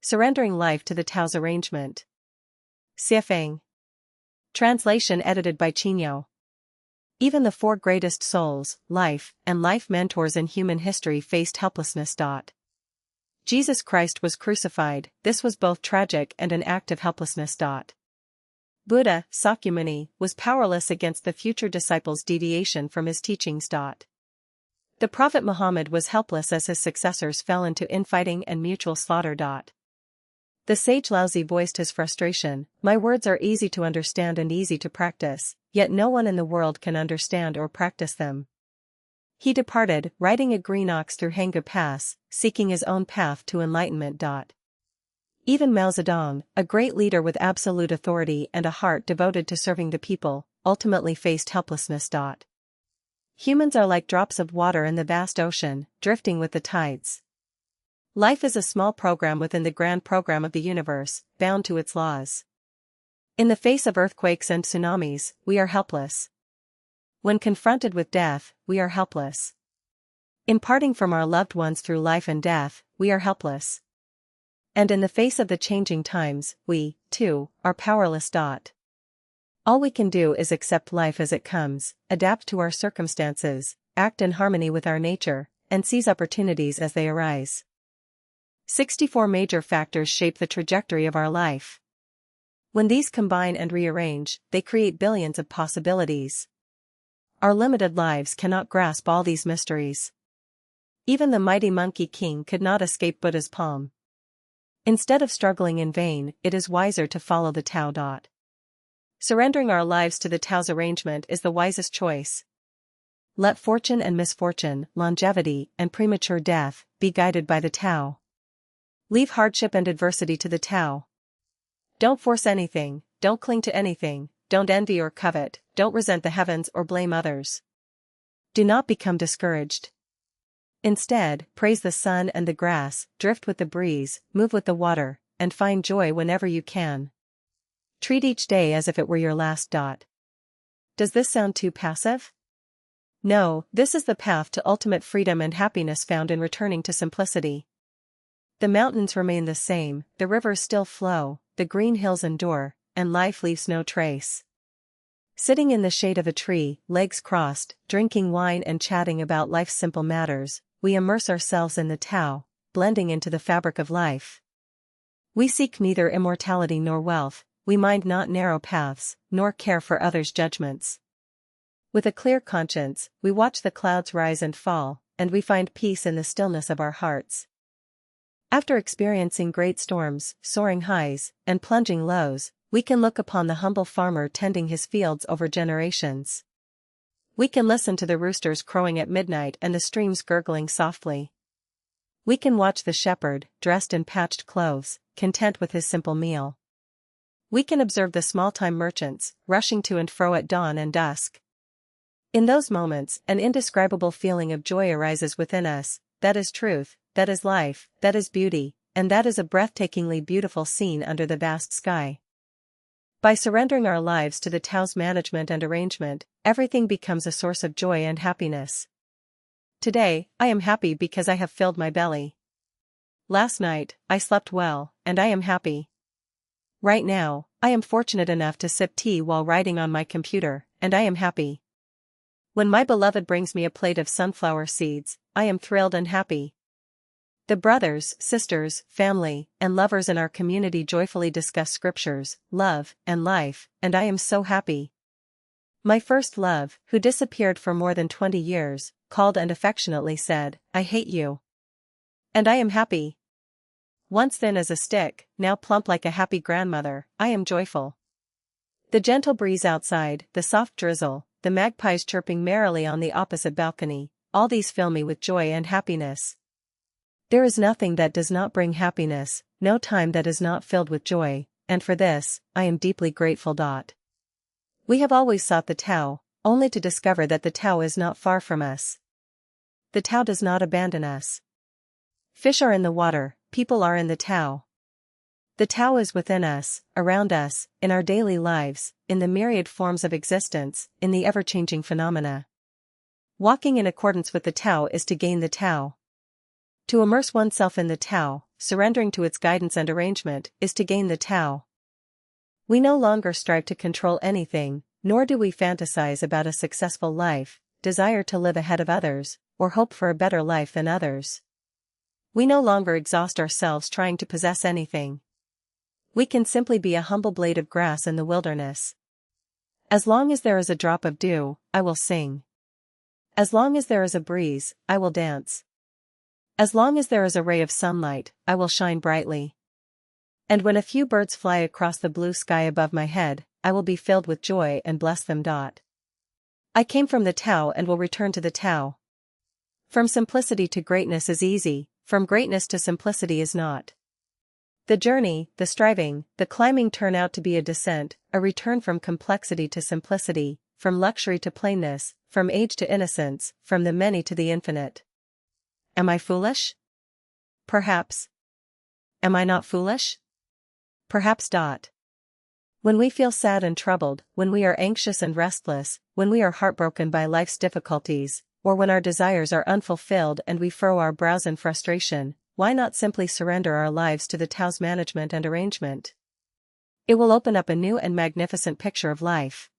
Surrendering Life to the Tao's Arrangement. Siafeng. Translation edited by Chinyo. Even the four greatest souls, life, and life mentors in human history faced helplessness. Jesus Christ was crucified. This was both tragic and an act of helplessness. Buddha, Sakyamuni, was powerless against the future disciples' deviation from his teachings. The Prophet Muhammad was helpless as his successors fell into infighting and mutual slaughter. The sage Laozi voiced his frustration: "My words are easy to understand and easy to practice, yet no one in the world can understand or practice them." He departed, riding a green ox through Hanggu Pass, seeking his own path to enlightenment. Even Mao Zedong, a great leader with absolute authority and a heart devoted to serving the people, ultimately faced helplessness. Humans are like drops of water in the vast ocean, drifting with the tides. Life is a small program within the grand program of the universe, bound to its laws. In the face of earthquakes and tsunamis, we are helpless. When confronted with death, we are helpless. In parting from our loved ones through life and death, we are helpless. And in the face of the changing times, we, too, are powerless. All we can do is accept life as it comes, adapt to our circumstances, act in harmony with our nature, and seize opportunities as they arise. 64 major factors shape the trajectory of our life. When these combine and rearrange, they create billions of possibilities. Our limited lives cannot grasp all these mysteries. Even the mighty Monkey King could not escape Buddha's palm. Instead of struggling in vain, it is wiser to follow the Tao. Surrendering our lives to the Tao's arrangement is the wisest choice. Let fortune and misfortune, longevity and premature death, be guided by the Tao. Leave hardship and adversity to the Tao. Don't force anything, don't cling to anything, don't envy or covet, don't resent the heavens or blame others. Do not become discouraged. Instead, praise the sun and the grass, drift with the breeze, move with the water, and find joy whenever you can. Treat each day as if it were your last. Does this sound too passive? No, this is the path to ultimate freedom and happiness found in returning to simplicity. The mountains remain the same, the rivers still flow, the green hills endure, and life leaves no trace. Sitting in the shade of a tree, legs crossed, drinking wine and chatting about life's simple matters, we immerse ourselves in the Tao, blending into the fabric of life. We seek neither immortality nor wealth, we mind not narrow paths, nor care for others' judgments. With a clear conscience, we watch the clouds rise and fall, and we find peace in the stillness of our hearts. After experiencing great storms, soaring highs, and plunging lows, we can look upon the humble farmer tending his fields over generations. We can listen to the roosters crowing at midnight and the streams gurgling softly. We can watch the shepherd, dressed in patched clothes, content with his simple meal. We can observe the small-time merchants, rushing to and fro at dawn and dusk. In those moments, an indescribable feeling of joy arises within us. That is truth, that is life, that is beauty, and that is a breathtakingly beautiful scene under the vast sky. By surrendering our lives to the Tao's management and arrangement, everything becomes a source of joy and happiness. Today, I am happy because I have filled my belly. Last night, I slept well, and I am happy. Right now, I am fortunate enough to sip tea while writing on my computer, and I am happy. When my beloved brings me a plate of sunflower seeds, I am thrilled and happy. The brothers, sisters, family, and lovers in our community joyfully discuss scriptures, love, and life, and I am so happy. My first love, who disappeared for more than 20 years, called and affectionately said, "I hate you." And I am happy. Once thin as a stick, now plump like a happy grandmother, I am joyful. The gentle breeze outside, the soft drizzle, the magpies chirping merrily on the opposite balcony, all these fill me with joy and happiness. There is nothing that does not bring happiness, no time that is not filled with joy, and for this, I am deeply grateful. We have always sought the Tao, only to discover that the Tao is not far from us. The Tao does not abandon us. Fish are in the water, people are in the Tao. The Tao is within us, around us, in our daily lives, in the myriad forms of existence, in the ever-changing phenomena. Walking in accordance with the Tao is to gain the Tao. To immerse oneself in the Tao, surrendering to its guidance and arrangement, is to gain the Tao. We no longer strive to control anything, nor do we fantasize about a successful life, desire to live ahead of others, or hope for a better life than others. We no longer exhaust ourselves trying to possess anything. We can simply be a humble blade of grass in the wilderness. As long as there is a drop of dew, I will sing. As long as there is a breeze, I will dance. As long as there is a ray of sunlight, I will shine brightly. And when a few birds fly across the blue sky above my head, I will be filled with joy and bless them. I came from the Tao and will return to the Tao. From simplicity to greatness is easy, from greatness to simplicity is not. The journey, the striving, the climbing turn out to be a descent, a return from complexity to simplicity, from luxury to plainness, from age to innocence, from the many to the infinite. Am I foolish? Perhaps. Am I not foolish? Perhaps. When we feel sad and troubled, when we are anxious and restless, when we are heartbroken by life's difficulties, or when our desires are unfulfilled and we furrow our brows in frustration, why not simply surrender our lives to the Tao's management and arrangement? It will open up a new and magnificent picture of life.